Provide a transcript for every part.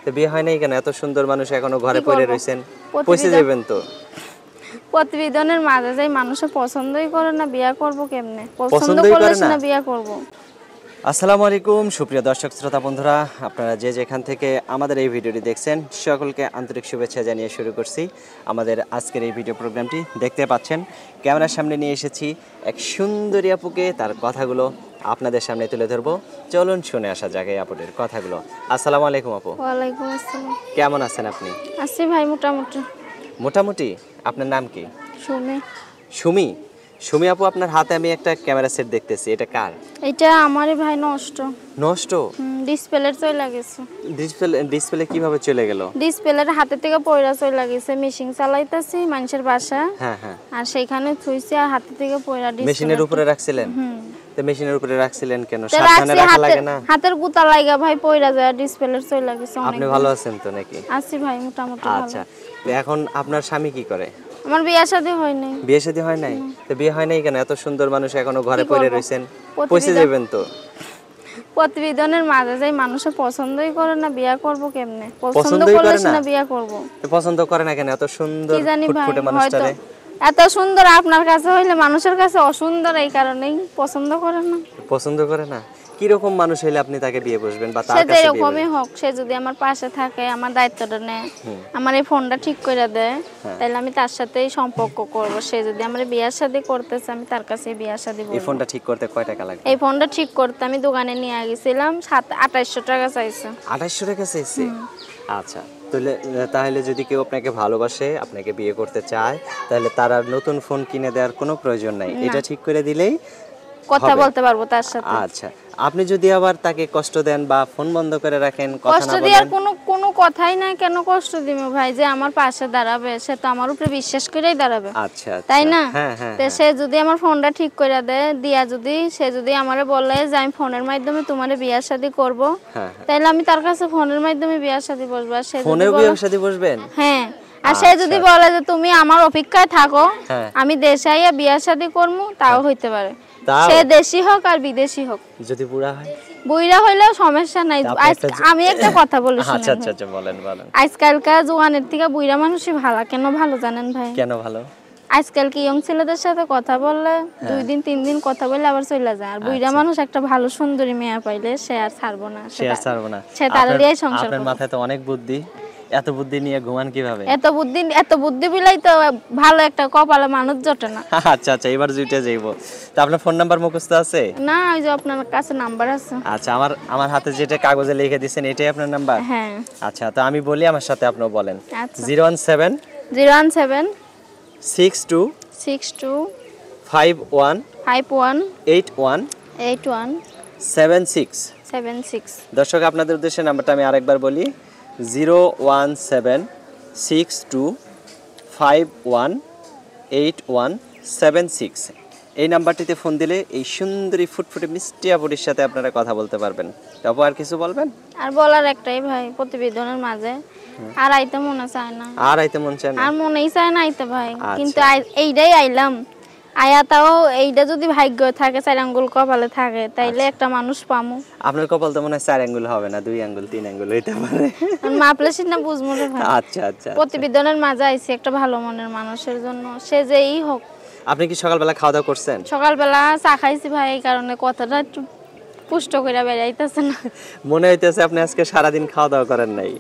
তো বিয়ে হয় নাই কেন? এত সুন্দর মানুষ এখনো ঘরে পড়ে রইছেন, পয়সা যাবেন তো। প্রতিবেদনের মাঝে যাই মানুষে পছন্দই করে না, বিয়ে করব কেমনে? পছন্দ করলে না বিয়ে করব। আসসালামু আলাইকুম সুপ্রিয় দর্শক শ্রোতা বন্ধুরা, আপনারা যে যেখান থেকে আমাদের এই ভিডিওটি দেখছেন সকলকে আন্তরিক শুভেচ্ছা জানিয়ে শুরু করছি আমাদের আজকের এই ভিডিও প্রোগ্রামটি। দেখতে পাচ্ছেন ক্যামেরার সামনে নিয়ে এসেছি এক সুন্দরী আপুকে, তার কথাগুলো আপনাদের সামনে তুলে ধরবো। চলুন শুনে আসা যাক এই আপুদের কথাগুলো। আসসালামু আলাইকুম আপু। ওয়ালাইকুম আসসালাম। কেমন আছেন আপনি? আছি ভাই মোটামুটি। মোটামুটি। আপনার নাম কি? সুমি। সুমি। সুমি আপু, আপনার হাতে আমি একটা ক্যামেরা সেট দেখতেছি, এটা কার? এটা আমারই ভাই, নষ্ট। নষ্ট? ডিসপ্লে চলে গেছে। ডিসপ্লে কিভাবে চলে গেল? ডিসপ্লের হাতে থেকে পয়রা চলে গেছে। মেশিন চালাইতাছি মানুষের বাসা। হ্যাঁ হ্যাঁ। আর সেখানে থুইছি আর হাতে থেকে পয়রা ডিসপ্লে। মেশিনের উপরে রাখছিলেন? তো মেশিনের উপরে রাখছিলেন কেন? সাবধানে রাখা লাগে না? হাতের গুতা লাগা ভাই, পয়রা যায় ডিসপ্লে চলে গেছে। আপনি ভালো আছেন তো নাকি? আছি ভাই মোটামুটি ভালো। আচ্ছা, তো এখন আপনার স্বামী কি করে? আমার বিয়ে শাদী হয় নাই। বিয়ে শাদী হয় নাই? তো বিয়ে হয় নাই কেন? এত সুন্দর মানুষ এখনো ঘরে পড়ে রইছেন, পয়সা যাবেন তো। প্রতিবেদনের মাঝে যাই মানুষে পছন্দই করে না, বিয়ে করব কেমনে? পছন্দ করলে না বিয়ে করব। পছন্দ করে না কেন? এত সুন্দর ফুটফুটে মানুষটারে। এত সুন্দর আপনার কাছে হইলে মানুষের কাছে অসুন্দর, এই কারণেই পছন্দ করে না। পছন্দ করে না? কি রকম মানুষ হইলে আপনি তাকে বিয়ে বসবেন বা তার কাছে বিয়ে করবেন? এরকমই হোক, সে যদি আমার পাশে থাকে, আমার দায়িত্বটা নেয়, আমার এই ফোনটা ঠিক করে দেয়, তাহলে আমি তার সাথেই সম্পর্ক করব। সে যদি আমার বিয়ে শাদী করতেছে, আমি তার কাছে বিয়ে শাদী করব। এই ফোনটা ঠিক করতে কয় টাকা লাগবে? এই ফোনটা ঠিক করতে আমি দোকানে নিয়ে গেছিলাম, 2800 টাকা চাইছে। 2800 টাকা চাইছে? আচ্ছা, তাহলে যদি কেউ আপনাকে ভালোবাসে, আপনাকে বিয়ে করতে চায়, তাহলে তার আর নতুন ফোন কিনে দেওয়ার কোনো প্রয়োজন নাই, এটা ঠিক করে দিলেই কথা বলতে পারবো তার সাথে। আচ্ছা, আপনি যদি আবার তাকে কষ্ট দেন বা ফোন বন্ধ করে রাখেন, কথা না বলেন? কষ্ট দেওয়ার কোনো কথাই নাই। কেন কষ্ট দিব ভাই? যে আমার পাশে দাঁড়াবে, সে তো আমার উপরে বিশ্বাস করেই দাঁড়াবে। আচ্ছা, তাই না? হ্যাঁ হ্যাঁ। তো সে যদি আমার ফোনটা ঠিক করে দেয়, সে যদি আমারে বলে যে আমি ফোনের মাধ্যমে তোমারে বিয়ে শাদী করব, তাহলে আমি তার কাছে ফোনের মাধ্যমে বিয়ে শাদী বসবো। আর সে ফোনে বিয়ে শাদী বসবেন? হ্যাঁ। আর সে যদি বলে যে তুমি আমার অপেক্ষায় থাকো, আমি দেশে আইয়া বিয়ে শাদী করব, তাও হইতে পারে। সে দেশি হোক আর বিদেশি হোক। যদি বুড়া হয়? বুইড়া হইলেও সমস্যা নাই। আমি একটা কথা বলি শুনুন। আচ্ছা আচ্ছা আচ্ছা, বলেন বলেন। আজকালকার জওয়ানের থেকে বুইড়া মানুষই ভালো। কেন ভালো জানেন ভাই? কেন ভালো? আজকাল কি ইয়ং ছেলেদের সাথে কথা বললে 2 দিন 3 দিন কথা বললে আবার চলে যায়। আর বুইড়া মানুষ একটা ভালো সুন্দরী মেয়ে পাইলে সে আর ছাড়বো না। সে তার দিয়েই সংসার করবে। আপনার মাথায় তো অনেক বুদ্ধি। এত বুদ্ধি নিয়ে ঘুমান কিভাবে? এত বুদ্ধি বিলাই তো ভালো একটা কপালে মানুষ জোটে না। আচ্ছা আচ্ছা, এবার জুটে যাইবো। তো আপনার ফোন নাম্বার মুখস্থ আছে? না, ওই যে আপনার কাছে নাম্বার আছে। আচ্ছা, আমার হাতে যেটা কাগজে লিখে দিয়েছেন এটাই আপনার নাম্বার? হ্যাঁ। আচ্ছা, তো আমি বলি, আমার সাথে আপনিও বলেন। আচ্ছা। 017 62 51 81 76। দর্শক, আপনাদের উদ্দেশ্যে নাম্বারটা আমি আরেকবার বলি, 01762518176। এই নাম্বারটিতে ফোন দিলে এই সুন্দরী ফুটফুটে মিষ্টি আপুটির সাথে আপনারা কথা বলতে পারবেন। তারপর আর কিছু বলবেন? আর বলার একটাই ভাই, প্রতিবেদনের মাঝে আর আইতে মনে চায় না। আর আইতে মন চায় না? আর মনেই চায় না আইতে ভাই। কিন্তু এইটাই আইলাম। আয়া তাও এইটা যদি ভাগ্য থাকে, 4 আঙ্গুল কপালে থাকে, তাইলে একটা মানুষ পামু। আপনার কপাল তো মনে হয় 4 আঙ্গুল হবে না, 2 আঙ্গুল 3 আঙ্গুল হইতে পারে। মাপলে না বুঝবো না ভাই। আচ্ছা আচ্ছা, প্রতিবেদনের মাঝে আইছি একটা ভালো মনের মানুষের জন্য, সে যেই হোক। আপনি কি সকালবেলা খাওয়া দাওয়া করছেন? সকালবেলা চা খাইছি ভাই, এই কারণে কথাটা একটু পুষ্ট করে বেরাইতেছে না। মনে হইতেছে আপনি আজকে সারাদিন খাওয়া দাওয়া করেন নাই।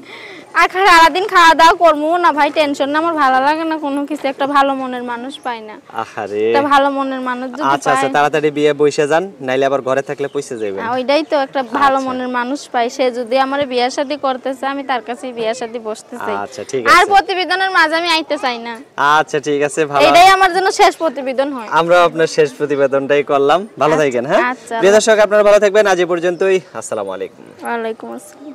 আর সারাদিন খাওয়া দাওয়া করবো না ভাই, টেনশন না, আমার ভালো লাগে না কোনো কিছু। একটা ভালো মনের মানুষ পাই না। আহারে, একটা ভালো মনের মানুষ যদি আচ্ছা আচ্ছা, তাড়াতাড়ি বিয়ে বইসা যান, নাইলে আবার ঘরে থাকলে পয়সা যাবে। ওইটাই তো, একটা ভালো মনের মানুষ পাই, সে যদি আমার বিয়ে শাদী করতেছে, আমি তার কাছে বিয়ে শাদী বসতে চাই। আচ্ছা ঠিক আছে। আর প্রতিবেদনের মাঝে আমি আইতে চাই না। আচ্ছা ঠিক আছে, ভালো। এটাই আমার জন্য শেষ প্রতিবেদন হয়। আমরা আপনার শেষ প্রতিবেদনটাই করলাম। ভালো থাকেন। হ্যাঁ, প্রিয় দর্শক, আপনারা ভালো থাকবেন। আজ এই পর্যন্তই। আসসালামু আলাইকুম। ওয়ালাইকুম আসসালাম।